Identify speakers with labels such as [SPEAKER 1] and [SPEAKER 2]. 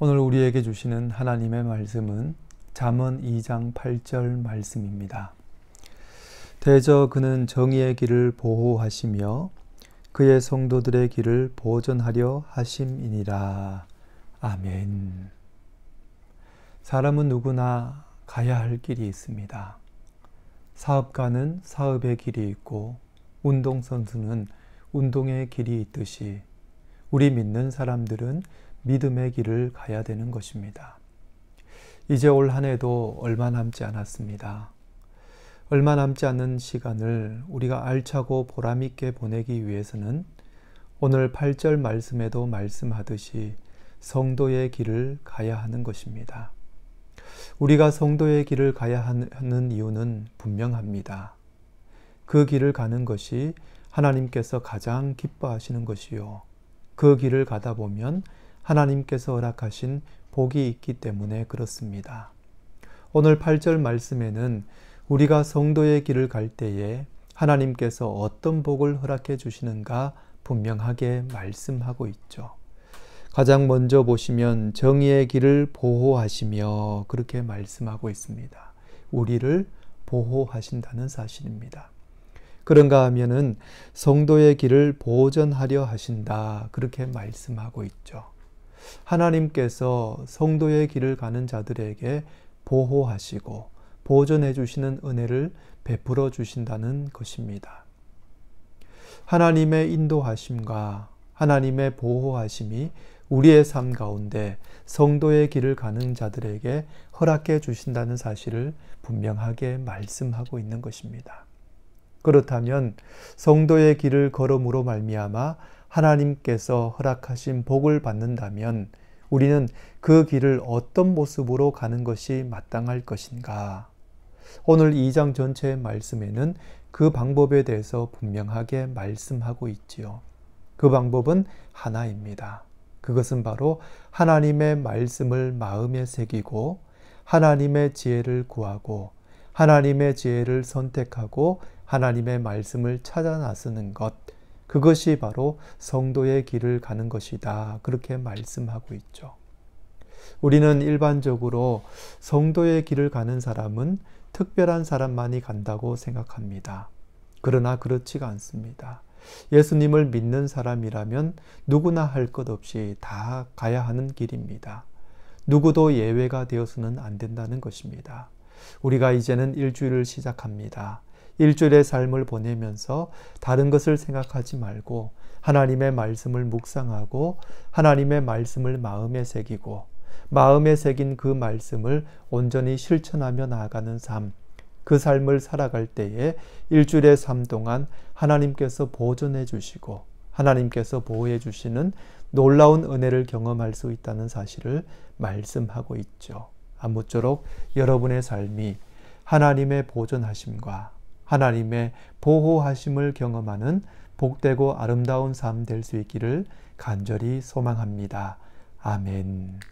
[SPEAKER 1] 오늘 우리에게 주시는 하나님의 말씀은 잠언 2장 8절 말씀입니다. 대저 그는 정의의 길을 보호하시며 그의 성도들의 길을 보존하려 하심이니라. 아멘. 사람은 누구나 가야 할 길이 있습니다. 사업가는 사업의 길이 있고 운동선수는 운동의 길이 있듯이 우리 믿는 사람들은 믿음의 길을 가야 되는 것입니다. 이제 올 한 해도 얼마 남지 않았습니다. 얼마 남지 않은 시간을 우리가 알차고 보람있게 보내기 위해서는 오늘 8절 말씀에도 말씀하듯이 성도의 길을 가야 하는 것입니다. 우리가 성도의 길을 가야 하는 이유는 분명합니다. 그 길을 가는 것이 하나님께서 가장 기뻐하시는 것이요. 그 길을 가다 보면 하나님께서 허락하신 복이 있기 때문에 그렇습니다. 오늘 8절 말씀에는 우리가 성도의 길을 갈 때에 하나님께서 어떤 복을 허락해 주시는가 분명하게 말씀하고 있죠. 가장 먼저 보시면 정의의 길을 보호하시며 그렇게 말씀하고 있습니다. 우리를 보호하신다는 사실입니다. 그런가 하면은 성도의 길을 보존하려 하신다 그렇게 말씀하고 있죠. 하나님께서 성도의 길을 가는 자들에게 보호하시고 보존해 주시는 은혜를 베풀어 주신다는 것입니다. 하나님의 인도하심과 하나님의 보호하심이 우리의 삶 가운데 성도의 길을 가는 자들에게 허락해 주신다는 사실을 분명하게 말씀하고 있는 것입니다. 그렇다면 성도의 길을 걸음으로 말미암아 하나님께서 허락하신 복을 받는다면 우리는 그 길을 어떤 모습으로 가는 것이 마땅할 것인가? 오늘 2장 전체의 말씀에는 그 방법에 대해서 분명하게 말씀하고 있지요. 그 방법은 하나입니다. 그것은 바로 하나님의 말씀을 마음에 새기고 하나님의 지혜를 구하고 하나님의 지혜를 선택하고 하나님의 말씀을 찾아 나서는 것, 그것이 바로 성도의 길을 가는 것이다. 그렇게 말씀하고 있죠. 우리는 일반적으로 성도의 길을 가는 사람은 특별한 사람만이 간다고 생각합니다. 그러나 그렇지가 않습니다. 예수님을 믿는 사람이라면 누구나 할 것 없이 다 가야 하는 길입니다. 누구도 예외가 되어서는 안 된다는 것입니다. 우리가 이제는 일주일을 시작합니다. 일주일의 삶을 보내면서 다른 것을 생각하지 말고 하나님의 말씀을 묵상하고 하나님의 말씀을 마음에 새기고 마음에 새긴 그 말씀을 온전히 실천하며 나아가는 삶, 그 삶을 살아갈 때에 일주일의 삶 동안 하나님께서 보존해 주시고 하나님께서 보호해 주시는 놀라운 은혜를 경험할 수 있다는 사실을 말씀하고 있죠. 아무쪼록 여러분의 삶이 하나님의 보존하심과 하나님의 보호하심을 경험하는 복되고 아름다운 삶 될 수 있기를 간절히 소망합니다. 아멘.